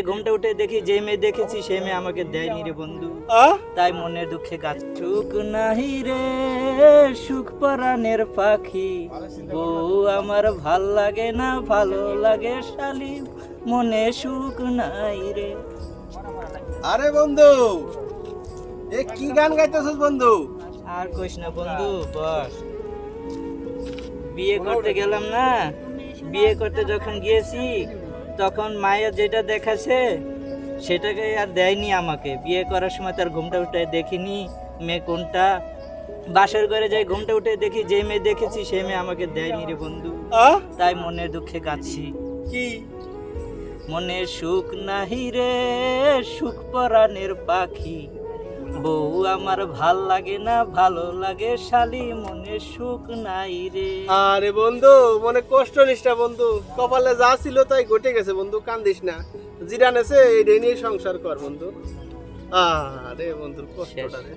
ঘুমটা উঠে দেখি যে মেয়ে দেখেছি সে মেয়ে আমাকে দেয়নি রে বন্ধু, তাই মনের দুঃখে কাজ। সুখ নাহি রে সুখ পরাণের পাখি, বউ আমার ভাল লাগে না ভালো লাগে শালি, মনে সুখ নাই রে। আরে বন্ধু, এ কি গান গাইতেছিস বন্ধু? আর কইস না বন্ধু, বস। বিয়ে করতে গেলাম না, বিয়ে করতে যখন গিয়েছি তখন মায়ের যেটা দেখাছে সেটাকে আর দেয়নি আমাকে। বিয়ে করার সময় তার ঘুমটা উঠে দেখিনি মেয়ে কোনটা, বাসর ঘরে যাই ঘুমটা উঠে দেখি যে মেয়ে দেখেছি সে মেয়ে আমাকে দেয়নি রে বন্ধু, তাই মনের দুঃখে কাঁদছি। কি মনে সুখ নাহি রে সুখ পরাণের পাখি, বউ আমার ভাল লাগে না ভালো লাগে শালি, মনে সুখ নাই রে। আরে বন্ধু, মনে কষ্ট নিস না বন্ধু, কপালে যা ছিল তাই ঘটে গেছে বন্ধু, কান্দিস না। জিরান আছে এই নিয়ে সংসার কর বন্ধু। আরে বন্ধুর কষ্টটা রে।